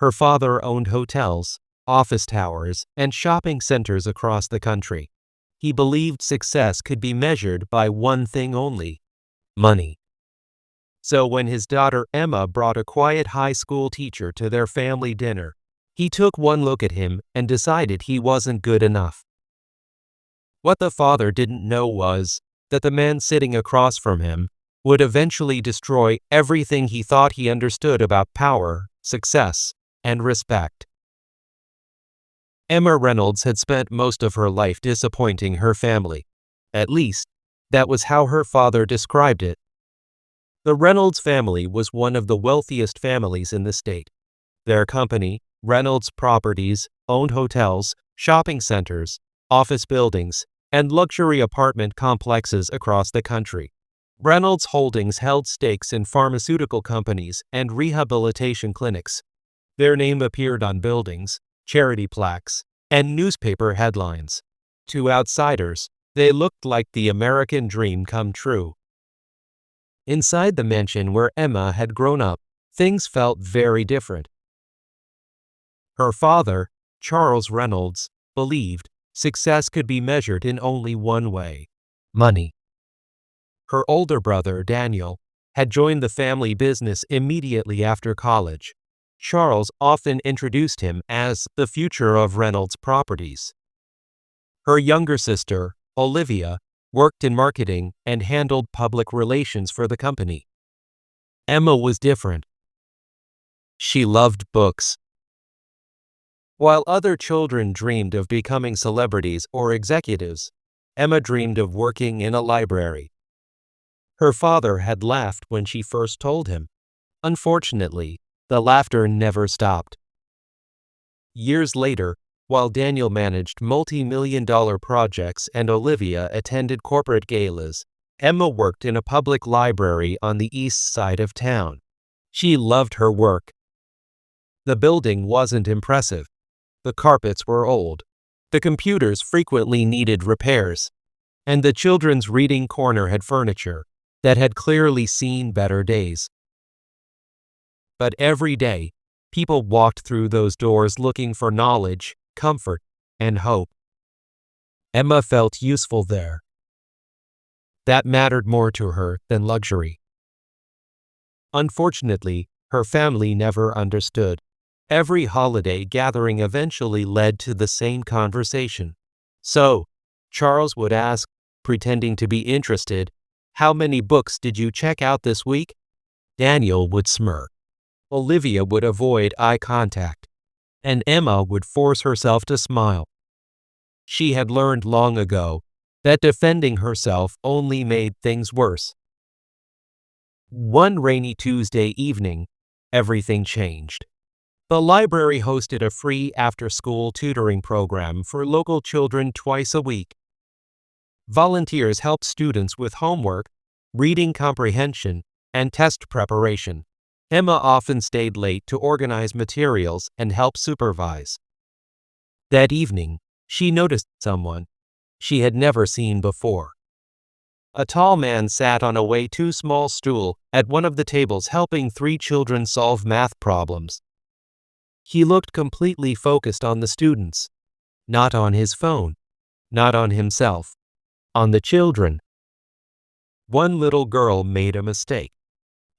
Her father owned hotels, office towers, and shopping centers across the country. He believed success could be measured by one thing only: money. So when his daughter Emma brought a quiet high school teacher to their family dinner, he took one look at him and decided he wasn't good enough. What the father didn't know was that the man sitting across from him would eventually destroy everything he thought he understood about power, success, and respect. Emma Reynolds had spent most of her life disappointing her family. At least, that was how her father described it. The Reynolds family was one of the wealthiest families in the state. Their company, Reynolds Properties, owned hotels, shopping centers, office buildings, and luxury apartment complexes across the country. Reynolds Holdings held stakes in pharmaceutical companies and rehabilitation clinics. Their name appeared on buildings, charity plaques, and newspaper headlines. To outsiders, they looked like the American dream come true. Inside the mansion where Emma had grown up, things felt very different. Her father, Charles Reynolds, believed success could be measured in only one way: money. Her older brother, Daniel, had joined the family business immediately after college. Charles often introduced him as the future of Reynolds Properties. Her younger sister, Olivia, worked in marketing and handled public relations for the company. Emma was different. She loved books. While other children dreamed of becoming celebrities or executives, Emma dreamed of working in a library. Her father had laughed when she first told him. Unfortunately, the laughter never stopped. Years later, while Daniel managed multi-million-dollar projects and Olivia attended corporate galas, Emma worked in a public library on the east side of town. She loved her work. The building wasn't impressive. The carpets were old. The computers frequently needed repairs. And the children's reading corner had furniture that had clearly seen better days. But every day, people walked through those doors looking for knowledge, comfort, and hope. Emma felt useful there. That mattered more to her than luxury. Unfortunately, her family never understood. Every holiday gathering eventually led to the same conversation. So, Charles would ask, pretending to be interested, "How many books did you check out this week?" Daniel would smirk. Olivia would avoid eye contact, and Emma would force herself to smile. She had learned long ago that defending herself only made things worse. One rainy Tuesday evening, everything changed. The library hosted a free after-school tutoring program for local children twice a week. Volunteers helped students with homework, reading comprehension, and test preparation. Emma often stayed late to organize materials and help supervise. That evening, she noticed someone she had never seen before. A tall man sat on a way too small stool at one of the tables helping 3 children solve math problems. He looked completely focused on the students, not on his phone, not on himself, on the children. One little girl made a mistake.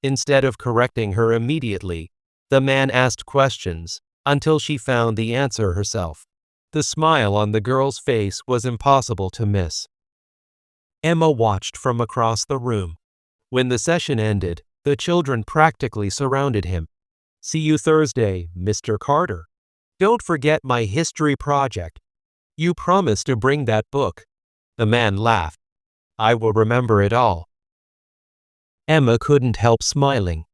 Instead of correcting her immediately, the man asked questions until she found the answer herself. The smile on the girl's face was impossible to miss. Emma watched from across the room. When the session ended, the children practically surrounded him. "See you Thursday, Mr. Carter. Don't forget my history project. You promised to bring that book." The man laughed. "I will remember it all." Emma couldn't help smiling.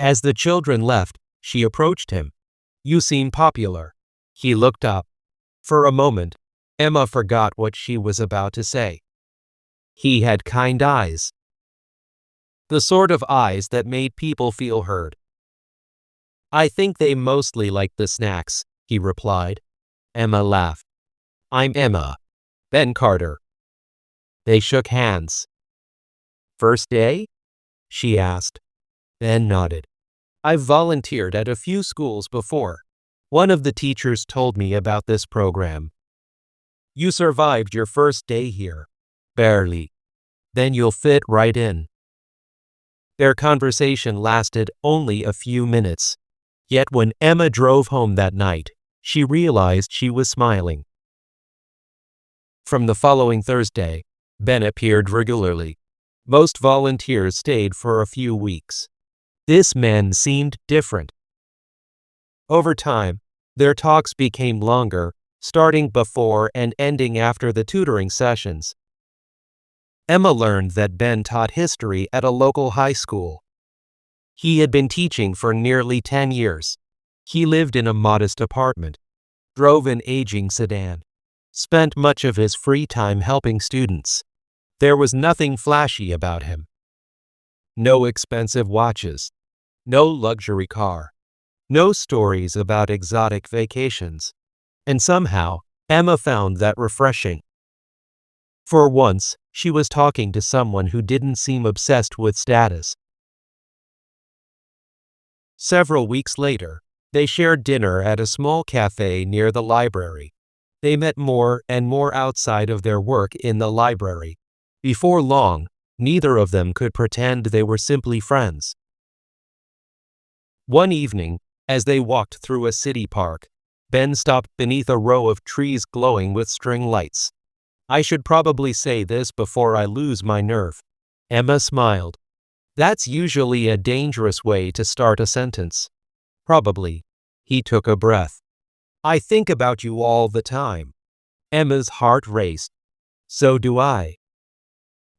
As the children left, she approached him. "You seem popular." He looked up. For a moment, Emma forgot what she was about to say. He had kind eyes. The sort of eyes that made people feel heard. "I think they mostly like the snacks," he replied. Emma laughed. "I'm Emma. Ben Carter." They shook hands. "First day?" she asked. Ben nodded. I've volunteered at a few schools before. One of the teachers told me about this program. You survived your first day here. Barely. Then you'll fit right in. Their conversation lasted only a few minutes. Yet when Emma drove home that night, she realized she was smiling. From the following Thursday, Ben appeared regularly. Most volunteers stayed for a few weeks. This man seemed different. Over time, their talks became longer, starting before and ending after the tutoring sessions. Emma learned that Ben taught history at a local high school. He had been teaching for nearly 10 years. He lived in a modest apartment, drove an aging sedan, spent much of his free time helping students. There was nothing flashy about him. No expensive watches, no luxury car, no stories about exotic vacations. And somehow, Emma found that refreshing. For once, she was talking to someone who didn't seem obsessed with status. Several weeks later, they shared dinner at a small cafe near the library. They met more and more outside of their work in the library. Before long, neither of them could pretend they were simply friends. One evening, as they walked through a city park, Ben stopped beneath a row of trees glowing with string lights. I should probably say this before I lose my nerve. Emma smiled. That's usually a dangerous way to start a sentence. Probably. He took a breath. I think about you all the time. Emma's heart raced. So do I.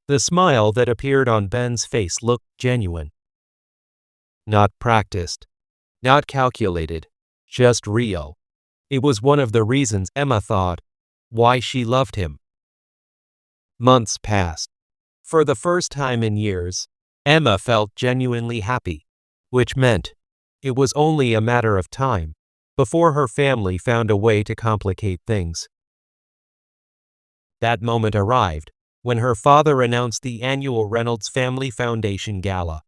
The smile that appeared on Ben's face looked genuine. Not practiced. Not calculated. Just real. It was one of the reasons Emma thought why she loved him. Months passed. For the first time in years, Emma felt genuinely happy, which meant it was only a matter of time before her family found a way to complicate things. That moment arrived when her father announced the annual Reynolds Family Foundation Gala.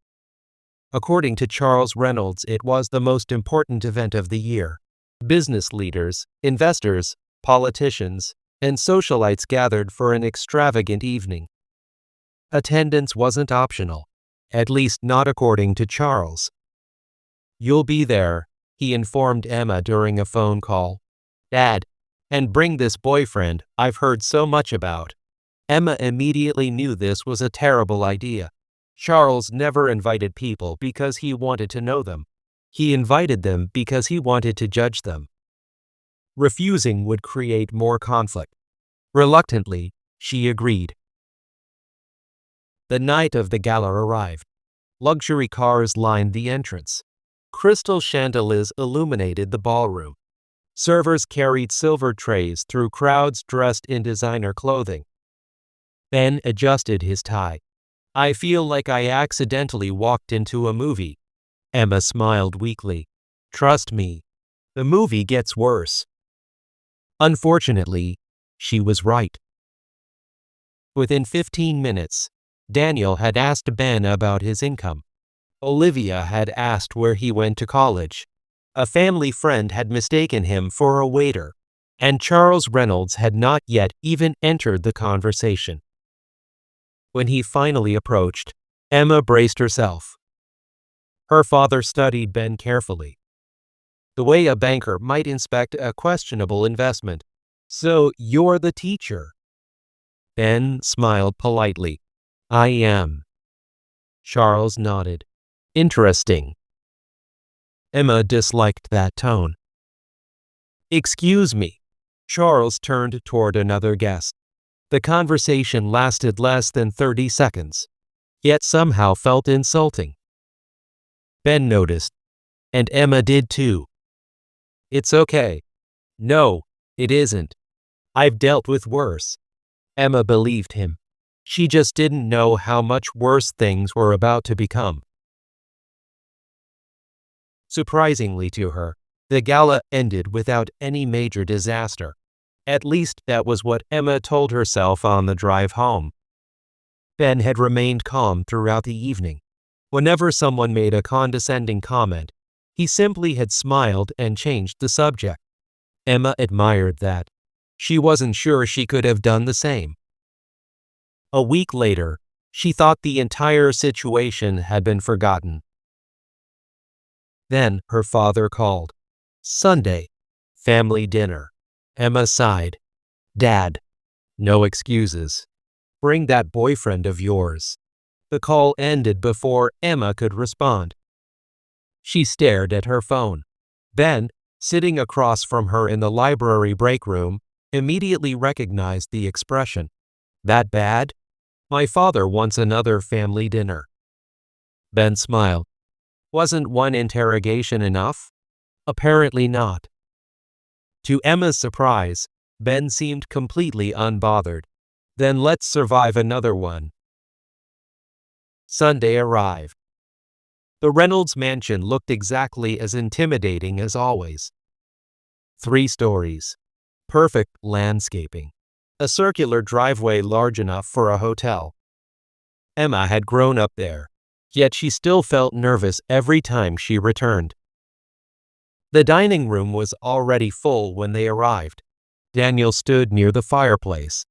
According to Charles Reynolds, it was the most important event of the year. Business leaders, investors, politicians, and socialites gathered for an extravagant evening. Attendance wasn't optional, at least not according to Charles. You'll be there, he informed Emma during a phone call. Dad, and bring this boyfriend I've heard so much about. Emma immediately knew this was a terrible idea. Charles never invited people because he wanted to know them. He invited them because he wanted to judge them. Refusing would create more conflict. Reluctantly, she agreed. The night of the gala arrived. Luxury cars lined the entrance. Crystal chandeliers illuminated the ballroom. Servers carried silver trays through crowds dressed in designer clothing. Ben adjusted his tie. I feel like I accidentally walked into a movie. Emma smiled weakly. Trust me, the movie gets worse. Unfortunately, she was right. Within 15 minutes, Daniel had asked Ben about his income. Olivia had asked where he went to college. A family friend had mistaken him for a waiter, and Charles Reynolds had not yet even entered the conversation. When he finally approached, Emma braced herself. Her father studied Ben carefully, the way a banker might inspect a questionable investment. So you're the teacher? Ben smiled politely. I am. Charles nodded. Interesting. Emma disliked that tone. Excuse me. Charles turned toward another guest. The conversation lasted less than 30 seconds, yet somehow felt insulting. Ben noticed, and Emma did too. It's okay. No, it isn't. I've dealt with worse. Emma believed him. She just didn't know how much worse things were about to become. Surprisingly to her, the gala ended without any major disaster. At least that was what Emma told herself on the drive home. Ben had remained calm throughout the evening. Whenever someone made a condescending comment, He simply had smiled and changed the subject. Emma admired that. She wasn't sure she could have done the same. A week later, she thought the entire situation had been forgotten. Then her father called. Sunday. Family dinner. Emma sighed. Dad. No excuses. Bring that boyfriend of yours. The call ended before Emma could respond. She stared at her phone. Ben, sitting across from her in the library break room, immediately recognized the expression. That bad? My father wants another family dinner. Ben smiled. Wasn't one interrogation enough? Apparently not. To Emma's surprise, Ben seemed completely unbothered. Then let's survive another one. Sunday arrived. The Reynolds mansion looked exactly as intimidating as always. 3 stories. Perfect landscaping. A circular driveway large enough for a hotel. Emma had grown up there, yet she still felt nervous every time she returned. The dining room was already full when they arrived. Daniel stood near the fireplace.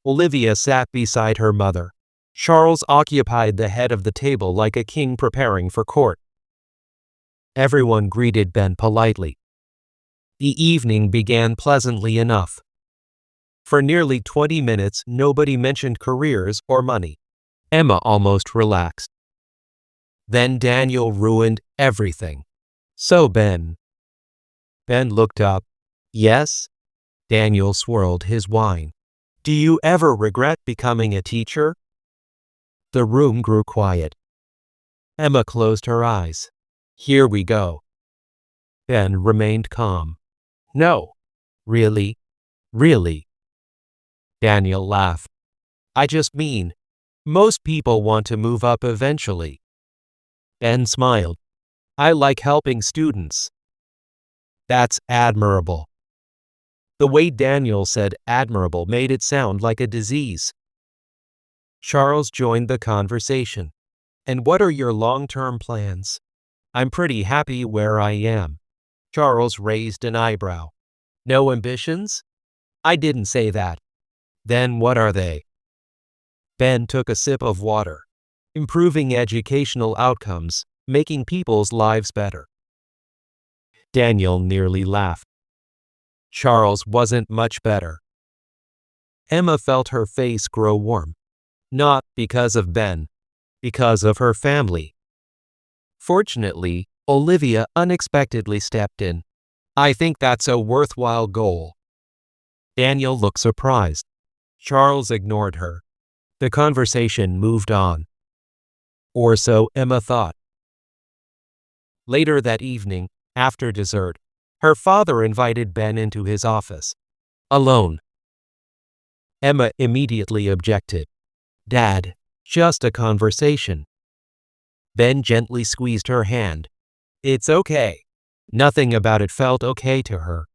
Olivia sat beside her mother. Charles occupied the head of the table like a king preparing for court. Everyone greeted Ben politely. The evening began pleasantly enough. For nearly 20 minutes, nobody mentioned careers or money. Emma almost relaxed. Then Daniel ruined everything. So Ben looked up. Yes? Daniel swirled his wine. Do you ever regret becoming a teacher? The room grew quiet. Emma closed her eyes. Here we go. Ben remained calm. No. Really? Really? Daniel laughed. I just mean, most people want to move up eventually. Ben smiled. I like helping students. That's admirable. The way Daniel said admirable made it sound like a disease. Charles joined the conversation. And what are your long-term plans? I'm pretty happy where I am. Charles raised an eyebrow. No ambitions? I didn't say that. Then what are they? Ben took a sip of water. Improving educational outcomes, making people's lives better. Daniel nearly laughed. Charles wasn't much better. Emma felt her face grow warm. Not because of Ben, because of her family. Fortunately, Olivia unexpectedly stepped in. I think that's a worthwhile goal. Daniel looked surprised. Charles ignored her. The conversation moved on. Or so Emma thought. Later that evening, after dessert, her father invited Ben into his office. Alone. Emma immediately objected. Dad, just a conversation. Ben gently squeezed her hand. It's okay. Nothing about it felt okay to her.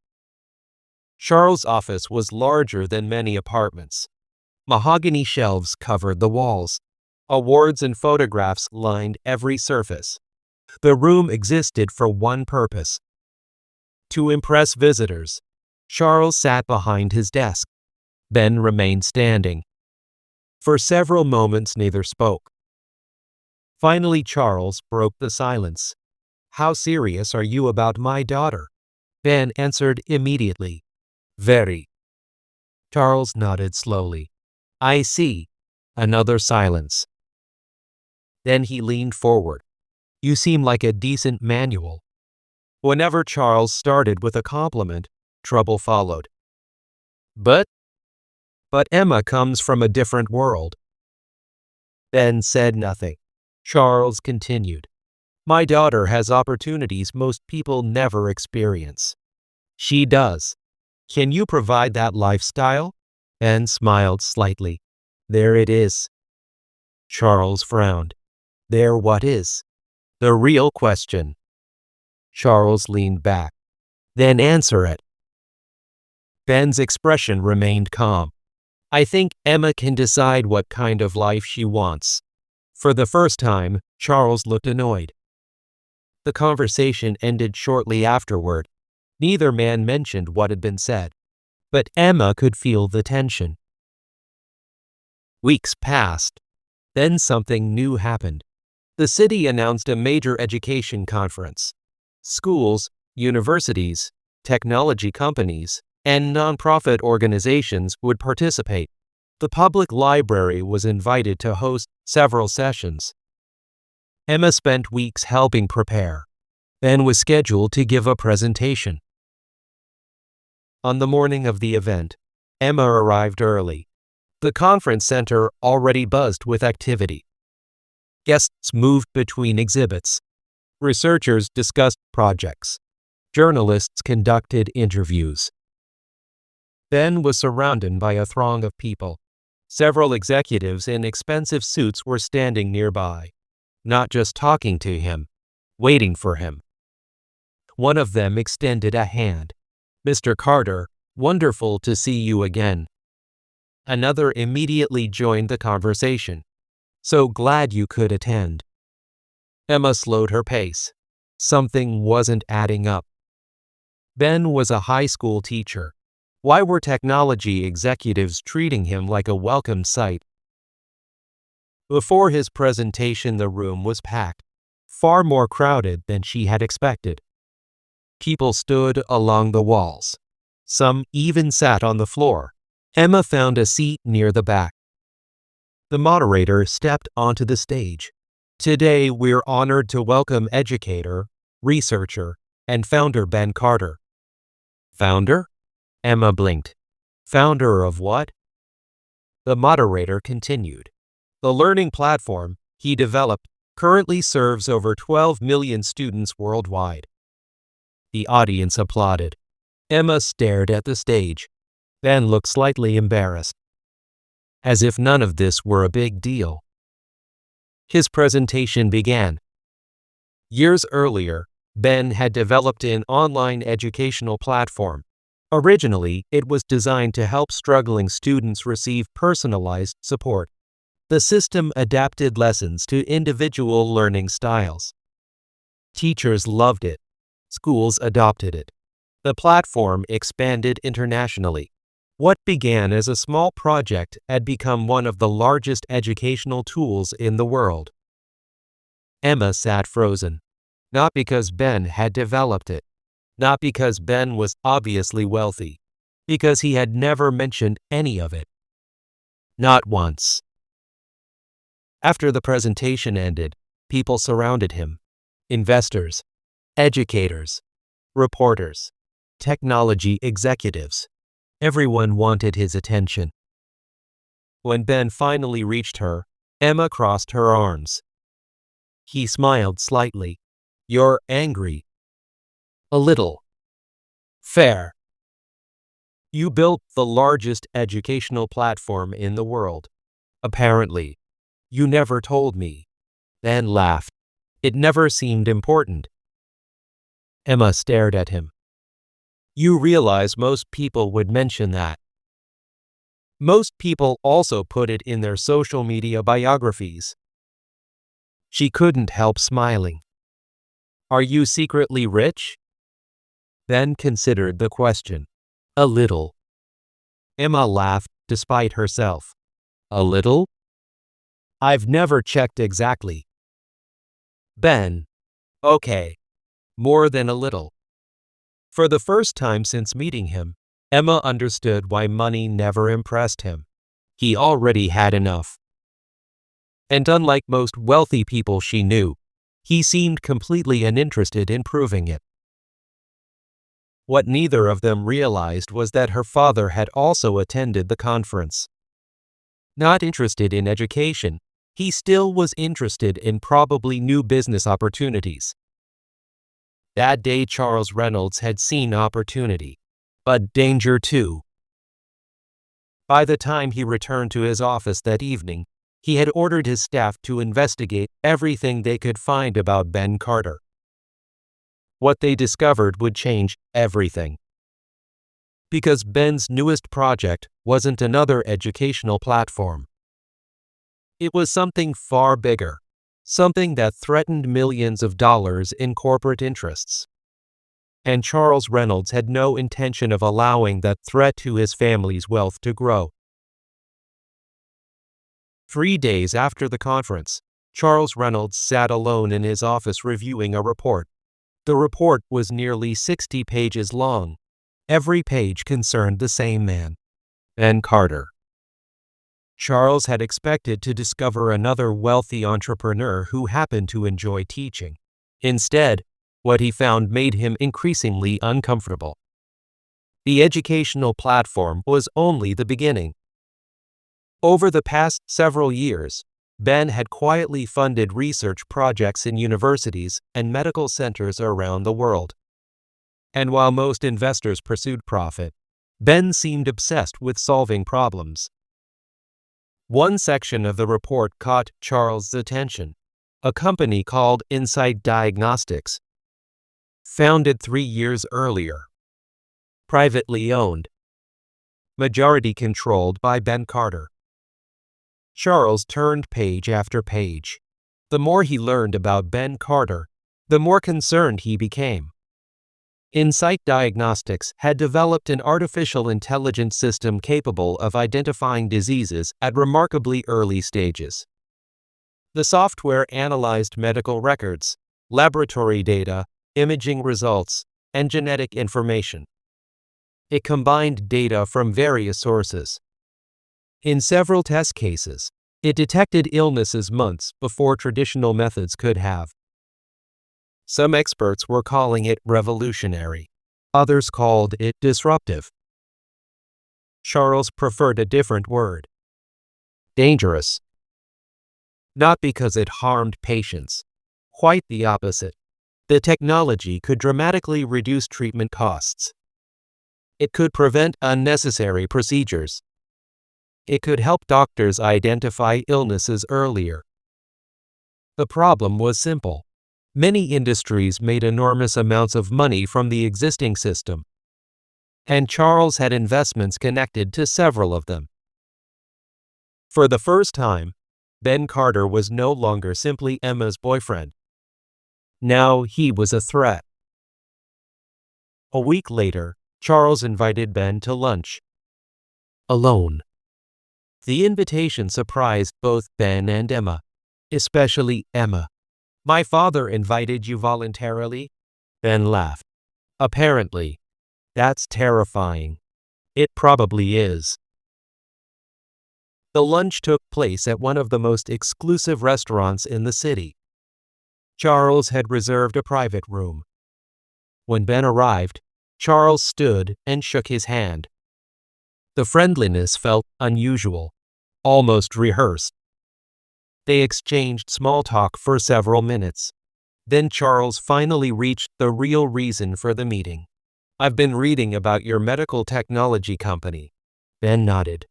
Charles' office was larger than many apartments. Mahogany shelves covered the walls. Awards and photographs lined every surface. The room existed for one purpose: to impress visitors. Charles sat behind his desk. Ben remained standing. For several moments neither spoke. Finally Charles broke the silence. How serious are you about my daughter? Ben answered immediately. Very. Charles nodded slowly. I see. Another silence. Then he leaned forward. You seem like a decent manual. Whenever Charles started with a compliment, trouble followed. But Emma comes from a different world. Ben said nothing. Charles continued. My daughter has opportunities most people never experience. She does. Can you provide that lifestyle? Ben smiled slightly. There it is. Charles frowned. There what is? The real question. Charles leaned back. Then answer it. Ben's expression remained calm. I think Emma can decide what kind of life she wants. For the first time, Charles looked annoyed. The conversation ended shortly afterward. Neither man mentioned what had been said, but Emma could feel the tension. Weeks passed. Then something new happened. The city announced a major education conference. Schools, universities, technology companies, and nonprofit organizations would participate. The public library was invited to host several sessions. Emma spent weeks helping prepare, then was scheduled to give a presentation. On the morning of the event, Emma arrived early. The conference center already buzzed with activity. Guests moved between exhibits. Researchers discussed projects. Journalists conducted interviews. Ben was surrounded by a throng of people. Several executives in expensive suits were standing nearby, not just talking to him, waiting for him. One of them extended a hand. "Mr. Carter, wonderful to see you again." Another immediately joined the conversation. "So glad you could attend." Emma slowed her pace. Something wasn't adding up. Ben was a high school teacher. Why were technology executives treating him like a welcome sight? Before his presentation, the room was packed, far more crowded than she had expected. People stood along the walls. Some even sat on the floor. Emma found a seat near the back. The moderator stepped onto the stage. "Today, we're honored to welcome educator, researcher, and founder Ben Carter." "Founder?" Emma blinked. "Founder of what?" The moderator continued. "The learning platform he developed currently serves over 12 million students worldwide." The audience applauded. Emma stared at the stage. Ben looked slightly embarrassed, as if none of this were a big deal. His presentation began. Years earlier, Ben had developed an online educational platform. Originally, it was designed to help struggling students receive personalized support. The system adapted lessons to individual learning styles. Teachers loved it. Schools adopted it. The platform expanded internationally. What began as a small project had become one of the largest educational tools in the world. Emma sat frozen. Not because Ben had developed it. Not because Ben was obviously wealthy. Because he had never mentioned any of it. Not once. After the presentation ended, people surrounded him. Investors, educators, reporters, technology executives. Everyone wanted his attention. When Ben finally reached her, Emma crossed her arms. He smiled slightly. "You're angry." "A little." "Fair. You built the largest educational platform in the world. Apparently. You never told me." Ben laughed. "It never seemed important." Emma stared at him. "You realize most people would mention that. Most people also put it in their social media biographies." She couldn't help smiling. "Are you secretly rich?" Ben considered the question. "A little." Emma laughed despite herself. "A little?" "I've never checked exactly." Ben. "Okay. More than a little." For the first time since meeting him, Emma understood why money never impressed him. He already had enough. And unlike most wealthy people she knew, he seemed completely uninterested in proving it. What neither of them realized was that her father had also attended the conference. Not interested in education, he still was interested in probably new business opportunities. That day Charles Reynolds had seen opportunity, but danger too. By the time he returned to his office that evening, he had ordered his staff to investigate everything they could find about Ben Carter. What they discovered would change everything. Because Ben's newest project wasn't another educational platform. It was something far bigger. something that threatened millions of dollars in corporate interests. And Charles Reynolds had no intention of allowing that threat to his family's wealth to grow. 3 days after the conference, Charles Reynolds sat alone in his office reviewing a report. The report was nearly 60 pages long. Every page concerned the same man, Ben Carter. Charles had expected to discover another wealthy entrepreneur who happened to enjoy teaching. Instead, what he found made him increasingly uncomfortable. The educational platform was only the beginning. Over the past several years, Ben had quietly funded research projects in universities and medical centers around the world. And while most investors pursued profit, Ben seemed obsessed with solving problems. One section of the report caught Charles' attention: a company called Insight Diagnostics, founded 3 years earlier. Privately owned, majority controlled by Ben Carter. Charles turned page after page. The more he learned about Ben Carter, the more concerned he became. Insight Diagnostics had developed an artificial intelligence system capable of identifying diseases at remarkably early stages. The software analyzed medical records, laboratory data, imaging results, and genetic information. It combined data from various sources. In several test cases, it detected illnesses months before traditional methods could have. Some experts were calling it revolutionary. Others called it disruptive. Charles preferred a different word: dangerous. Not because it harmed patients. Quite the opposite. The technology could dramatically reduce treatment costs. It could prevent unnecessary procedures. It could help doctors identify illnesses earlier. The problem was simple. Many industries made enormous amounts of money from the existing system, and Charles had investments connected to several of them. For the first time, Ben Carter was no longer simply Emma's boyfriend. Now he was a threat. A week later, Charles invited Ben to lunch. Alone. The invitation surprised both Ben and Emma, especially Emma. "My father invited you voluntarily?" Ben laughed. "Apparently. That's terrifying." "It probably is." The lunch took place at one of the most exclusive restaurants in the city. Charles had reserved a private room. When Ben arrived, Charles stood and shook his hand. The friendliness felt unusual, almost rehearsed. They exchanged small talk for several minutes. Then Charles finally reached the real reason for the meeting. "I've been reading about your medical technology company." Ben nodded.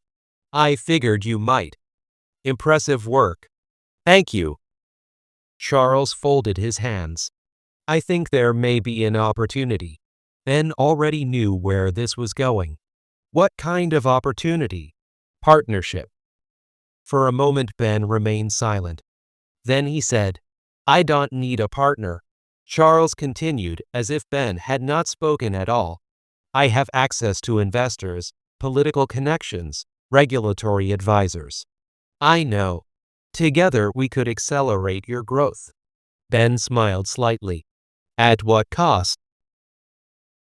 "I figured you might. Impressive work." "Thank you." Charles folded his hands. "I think there may be an opportunity." Ben already knew where this was going. What kind of opportunity? Partnership. For a moment Ben remained silent. Then he said, "I don't need a partner." Charles continued as if Ben had not spoken at all. "I have access to investors, political connections, regulatory advisors. I know. Together we could accelerate your growth." Ben smiled slightly. "At what cost?"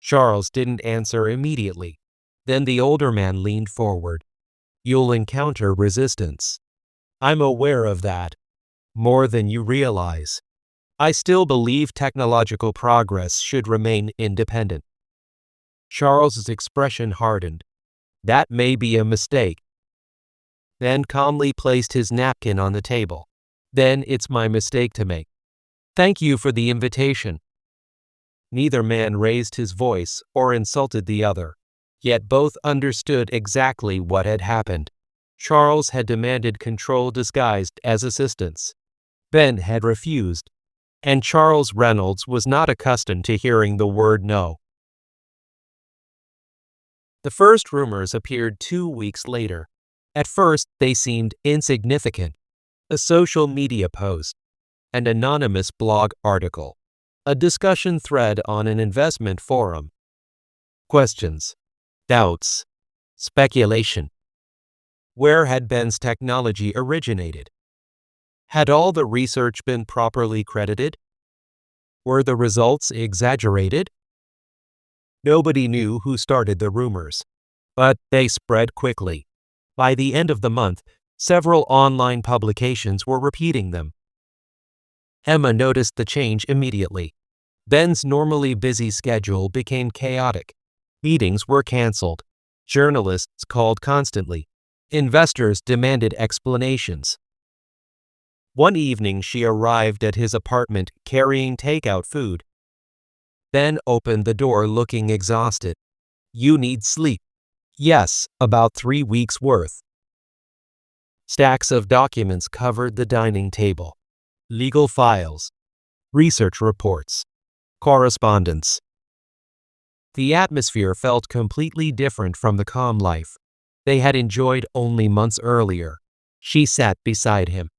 Charles didn't answer immediately. Then the older man leaned forward. "You'll encounter resistance. I'm aware of that. More than you realize. I still believe technological progress should remain independent." Charles's expression hardened. "That may be a mistake." Ben calmly placed his napkin on the table. "Then it's my mistake to make. Thank you for the invitation." Neither man raised his voice or insulted the other. Yet both understood exactly what had happened. Charles had demanded control disguised as assistance. Ben had refused. And Charles Reynolds was not accustomed to hearing the word no. The first rumors appeared 2 weeks later. At first, they seemed insignificant. A social media post, an anonymous blog article, a discussion thread on an investment forum. Questions, doubts, speculation. Where had Ben's technology originated? Had all the research been properly credited? Were the results exaggerated? Nobody knew who started the rumors, but they spread quickly. By the end of the month, several online publications were repeating them. Emma noticed the change immediately. Ben's normally busy schedule became chaotic. Meetings were canceled. Journalists called constantly. Investors demanded explanations. One evening, she arrived at his apartment carrying takeout food. Ben opened the door looking exhausted. "You need sleep." "Yes, about 3 weeks' worth." Stacks of documents covered the dining table. Legal files, research reports, correspondence. The atmosphere felt completely different from the calm life they had enjoyed only months earlier. She sat beside him.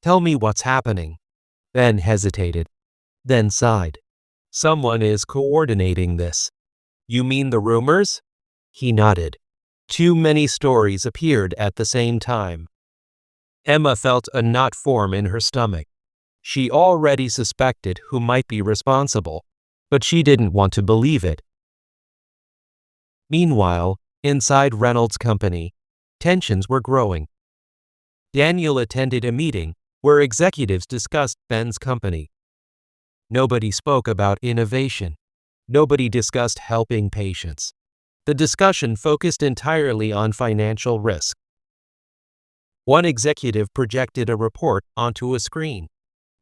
"Tell me what's happening." Ben hesitated, then sighed. "Someone is coordinating this." "You mean the rumors?" He nodded. Too many stories appeared at the same time. Emma felt a knot form in her stomach. She already suspected who might be responsible, but she didn't want to believe it. Meanwhile, inside Reynolds' company, tensions were growing. Daniel attended a meeting where executives discussed Ben's company. Nobody spoke about innovation. Nobody discussed helping patients. The discussion focused entirely on financial risk. One executive projected a report onto a screen.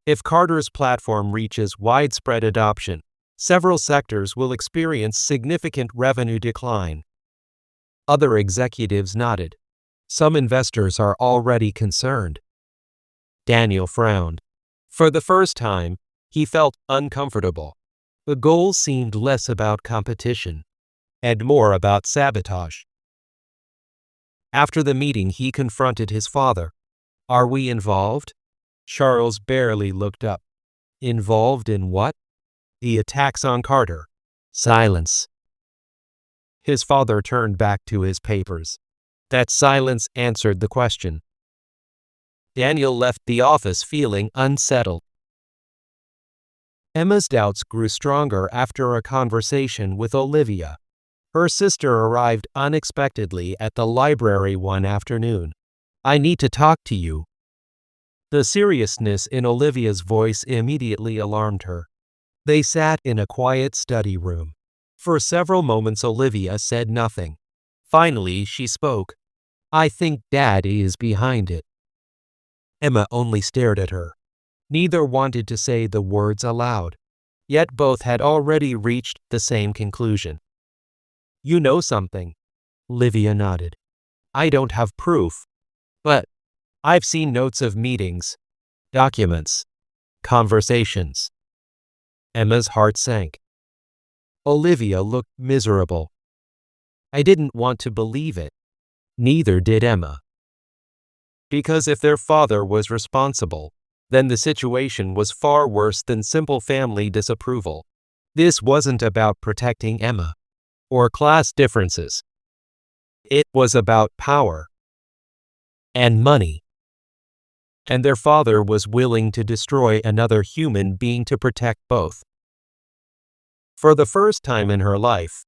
If Carter's platform reaches widespread adoption, several sectors will experience significant revenue decline. Other executives nodded. Some investors are already concerned. Daniel frowned. For the first time, he felt uncomfortable. The goal seemed less about competition and more about sabotage. After the meeting, he confronted his father. "Are we involved?" Charles barely looked up. "Involved in what?" "The attacks on Carter." Silence. His father turned back to his papers. That silence answered the question. Daniel left the office feeling unsettled. Emma's doubts grew stronger after a conversation with Olivia. Her sister arrived unexpectedly at the library one afternoon. "I need to talk to you." The seriousness in Olivia's voice immediately alarmed her. They sat in a quiet study room. For several moments Olivia said nothing. Finally she spoke. "I think Dad is behind it." Emma only stared at her. Neither wanted to say the words aloud. Yet both had already reached the same conclusion. "You know something?" Olivia nodded. "I don't have proof, but I've seen notes of meetings, documents, conversations." Emma's heart sank. Olivia looked miserable. "I didn't want to believe it." Neither did Emma. Because if their father was responsible, then the situation was far worse than simple family disapproval. This wasn't about protecting Emma or class differences. It was about power and money. And their father was willing to destroy another human being to protect both. For the first time in her life,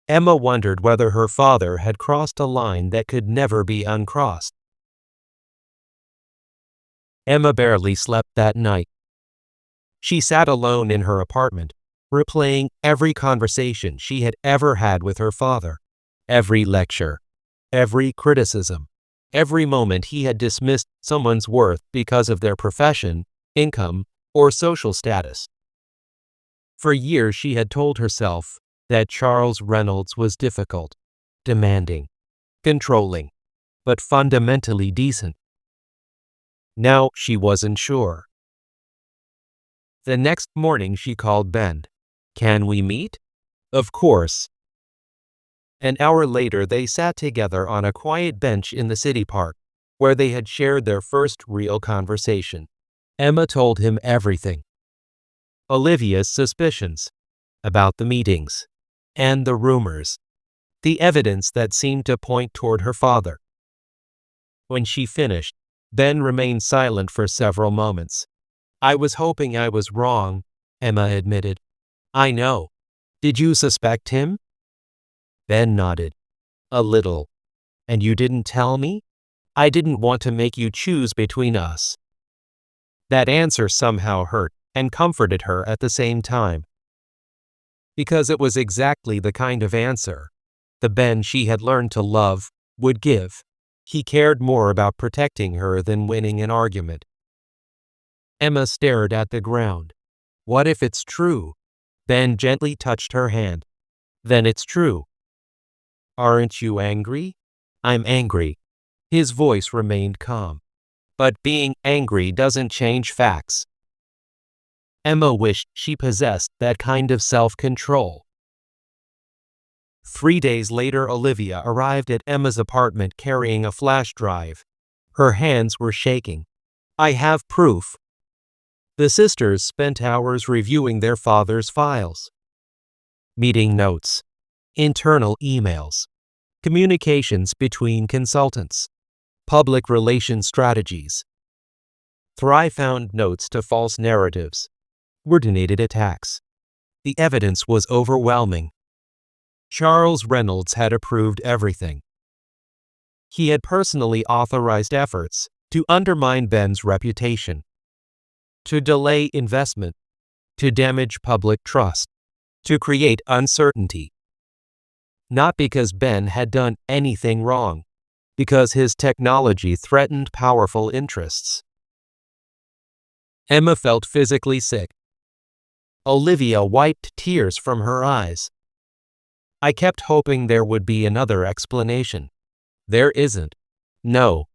Emma wondered whether her father had crossed a line that could never be uncrossed. Emma barely slept that night. She sat alone in her apartment, replaying every conversation she had ever had with her father, every lecture, every criticism, every moment he had dismissed someone's worth because of their profession, income, or social status. For years she had told herself that Charles Reynolds was difficult, demanding, controlling, but fundamentally decent. Now she wasn't sure. The next morning she called Ben. "Can we meet?" "Of course." An hour later they sat together on a quiet bench in the city park, where they had shared their first real conversation. Emma told him everything. Olivia's suspicions about the meetings and the rumors, the evidence that seemed to point toward her father. When she finished, Ben remained silent for several moments. I was hoping I was wrong, Emma admitted. I know. Did you suspect him? Ben nodded. A little. And you didn't tell me? I didn't want to make you choose between us. That answer somehow hurt and comforted her at the same time. Because it was exactly the kind of answer the Ben she had learned to love would give. He cared more about protecting her than winning an argument. Emma stared at the ground. What if it's true? Ben gently touched her hand. Then it's true. Aren't you angry? I'm angry. His voice remained calm. But being angry doesn't change facts. Emma wished she possessed that kind of self-control. 3 days later, Olivia arrived at Emma's apartment carrying a flash drive. Her hands were shaking. I have proof. The sisters spent hours reviewing their father's files. Meeting notes, internal emails, communications between consultants, public relations strategies. Thrive found notes to false narratives, coordinated attacks. The evidence was overwhelming. Charles Reynolds had approved everything. He had personally authorized efforts to undermine Ben's reputation, to delay investment, to damage public trust, to create uncertainty. Not because Ben had done anything wrong, because his technology threatened powerful interests. Emma felt physically sick. Olivia wiped tears from her eyes. I kept hoping there would be another explanation. There isn't. No,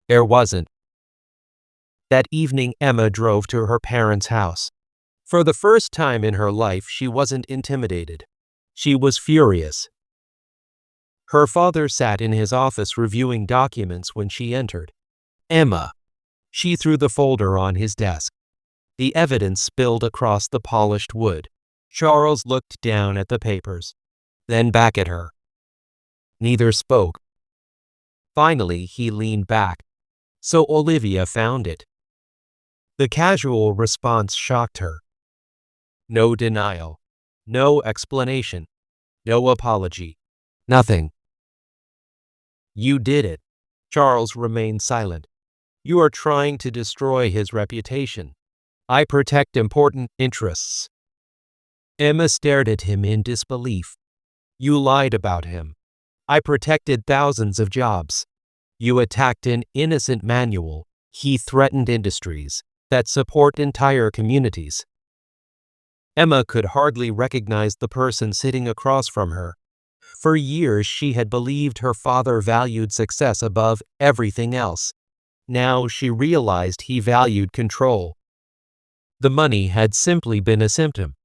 there wasn't. That evening, Emma drove to her parents' house. For the first time in her life, she wasn't intimidated. She was furious. Her father sat in his office reviewing documents when she entered. Emma. She threw the folder on his desk. The evidence spilled across the polished wood. Charles looked down at the papers, then back at her. Neither spoke. Finally, he leaned back. So Olivia found it. The casual response shocked her. No denial. No explanation. No apology. Nothing. You did it. Charles remained silent. You are trying to destroy his reputation. I protect important interests. Emma stared at him in disbelief. You lied about him. I protected thousands of jobs. You attacked an innocent manual. He threatened industries that support entire communities. Emma could hardly recognize the person sitting across from her. For years, she had believed her father valued success above everything else. Now she realized he valued control. The money had simply been a symptom.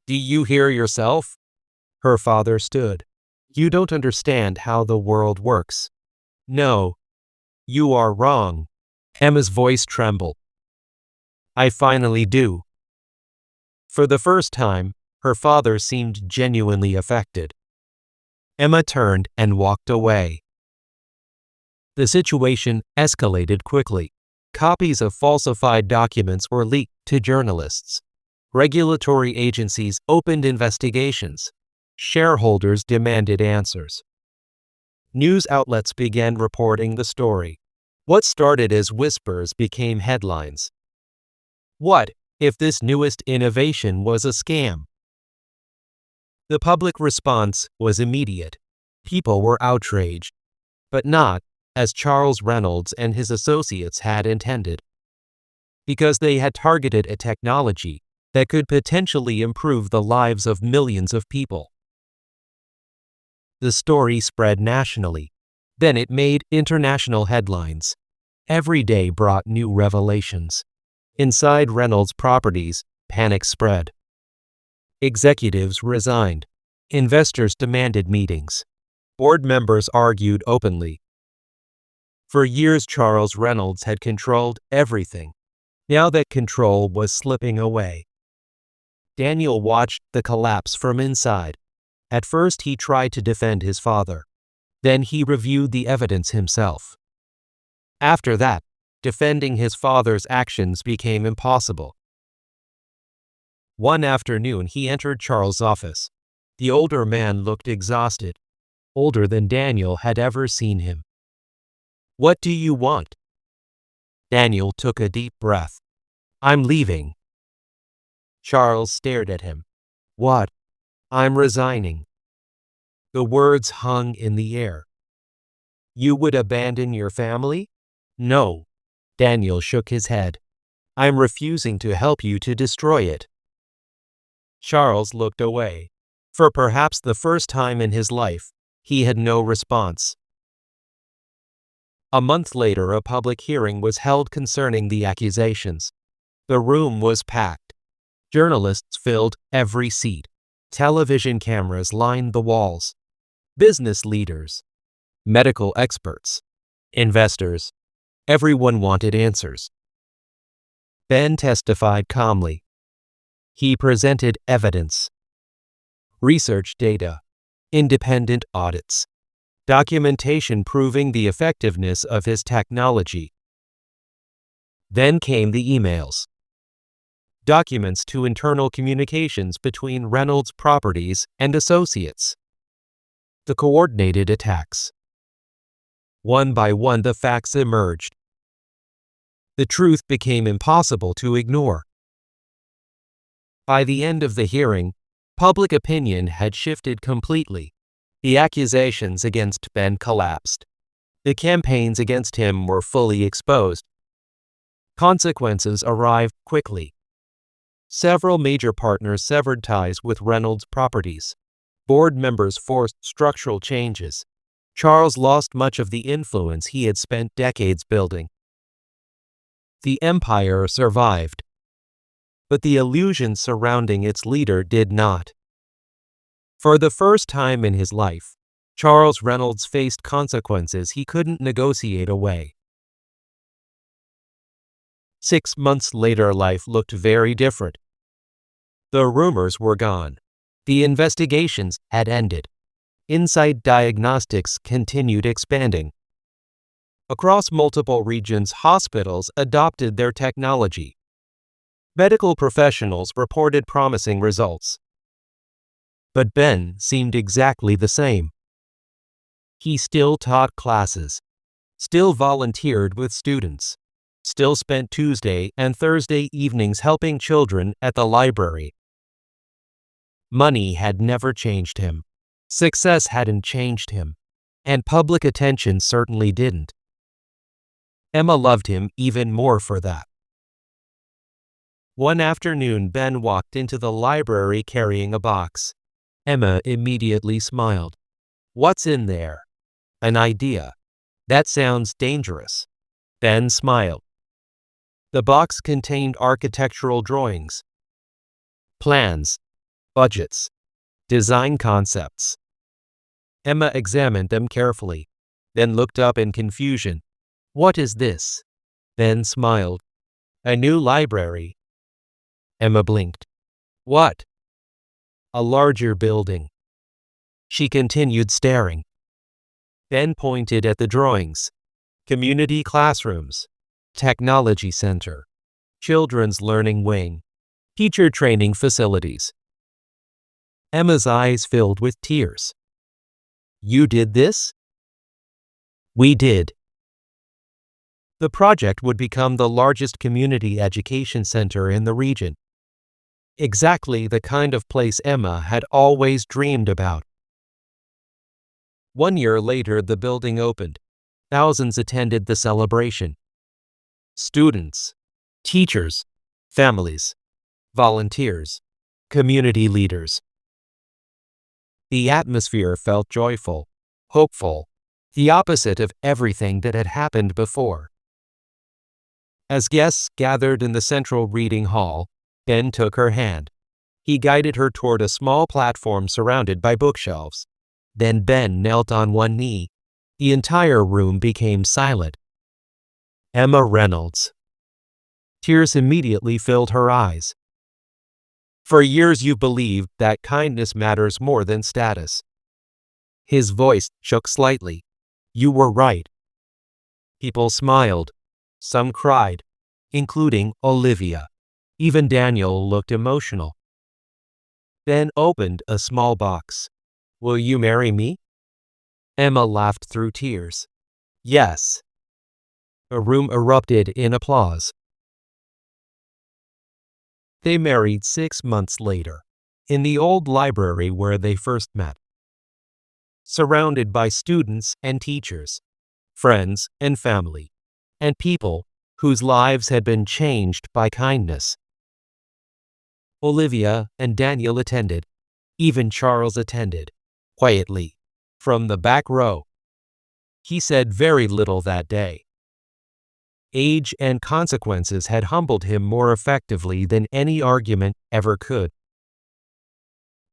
Do you hear yourself? Her father stood. You don't understand how the world works. No, you are wrong. Emma's voice trembled. I finally do. For the first time, her father seemed genuinely affected. Emma turned and walked away. The situation escalated quickly. Copies of falsified documents were leaked to journalists. Regulatory agencies opened investigations. Shareholders demanded answers. News outlets began reporting the story. What started as whispers became headlines. What if this newest innovation was a scam? The public response was immediate. People were outraged, but not as Charles Reynolds and his associates had intended, because they had targeted a technology that could potentially improve the lives of millions of people. The story spread nationally. Then it made international headlines. Every day brought new revelations. Inside Reynolds Properties, panic spread. Executives resigned. Investors demanded meetings. Board members argued openly. For years, Charles Reynolds had controlled everything. now that control was slipping away. Daniel watched the collapse from inside. At first he tried to defend his father. Then he reviewed the evidence himself. After that, defending his father's actions became impossible. One afternoon he entered Charles' office. The older man looked exhausted, older than Daniel had ever seen him. "What do you want?" Daniel took a deep breath. "I'm leaving." Charles stared at him. "What?" "I'm resigning." The words hung in the air. "You would abandon your family?" "No." Daniel shook his head. "I'm refusing to help you to destroy it." Charles looked away. For perhaps the first time in his life, he had no response. A month later, a public hearing was held concerning the accusations. The room was packed. Journalists filled every seat. Television cameras lined the walls. Business leaders, medical experts, investors, everyone wanted answers. Ben testified calmly. He presented evidence, research data, independent audits, documentation proving the effectiveness of his technology. Then came the emails. Documents to internal communications between Reynolds Properties and associates. The coordinated attacks. One by one the facts emerged. The truth became impossible to ignore. By the end of the hearing, public opinion had shifted completely. The accusations against Ben collapsed. The campaigns against him were fully exposed. Consequences arrived quickly. Several major partners severed ties with Reynolds Properties. Board members forced structural changes. Charles lost much of the influence he had spent decades building. The empire survived, but the illusion surrounding its leader did not. For the first time in his life, Charles Reynolds faced consequences he couldn't negotiate away. 6 months later, life looked very different. The rumors were gone. The investigations had ended. Insight Diagnostics continued expanding. Across multiple regions, hospitals adopted their technology. Medical professionals reported promising results. But Ben seemed exactly the same. He still taught classes, still volunteered with students, still spent Tuesday and Thursday evenings helping children at the library. Money had never changed him. Success hadn't changed him. And public attention certainly didn't. Emma loved him even more for that. One afternoon, Ben walked into the library carrying a box. Emma immediately smiled. "What's in there?" "An idea." "That sounds dangerous." Ben smiled. The box contained architectural drawings, plans, budgets, design concepts. Emma examined them carefully, then looked up in confusion. "What is this?" Ben smiled. "A new library." Emma blinked. "What?" "A larger building." She continued staring. Ben pointed at the drawings. Community classrooms, technology center, children's learning wing, teacher training facilities. Emma's eyes filled with tears. "You did this?" "We did." The project would become the largest community education center in the region. Exactly the kind of place Emma had always dreamed about. 1 year later, the building opened. Thousands attended the celebration. Students, teachers, families, volunteers, community leaders. The atmosphere felt joyful, hopeful, the opposite of everything that had happened before. As guests gathered in the central reading hall, Ben took her hand. He guided her toward a small platform surrounded by bookshelves. Then Ben knelt on one knee. The entire room became silent. Emma Reynolds, Tears immediately filled her eyes. For years you've believed that kindness matters more than status. His voice shook slightly. You were right. People smiled. Some cried, including Olivia. Even Daniel looked emotional. Ben opened a small box. Will you marry me? Emma laughed through tears. Yes. A room erupted in applause. They married 6 months later, in the old library where they first met. Surrounded by students and teachers, friends and family, and people whose lives had been changed by kindness. Olivia and Daniel attended. Even Charles attended, quietly, from the back row. He said very little that day. Age and consequences had humbled him more effectively than any argument ever could.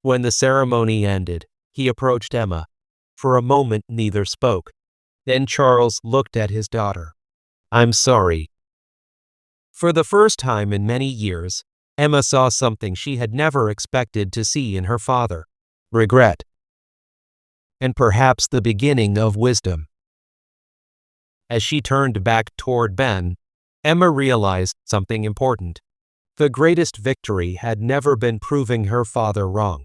When the ceremony ended, he approached Emma. For a moment neither spoke. Then Charles looked at his daughter. I'm sorry. For the first time in many years, Emma saw something she had never expected to see in her father: regret. And perhaps the beginning of wisdom. As she turned back toward Ben, Emma realized something important. The greatest victory had never been proving her father wrong.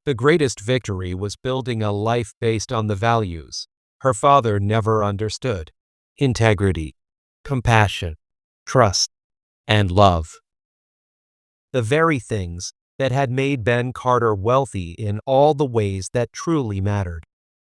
The greatest victory was building a life based on the values her father never understood: integrity, compassion, trust, and love. The very things that had made Ben Carter wealthy in all the ways that truly mattered.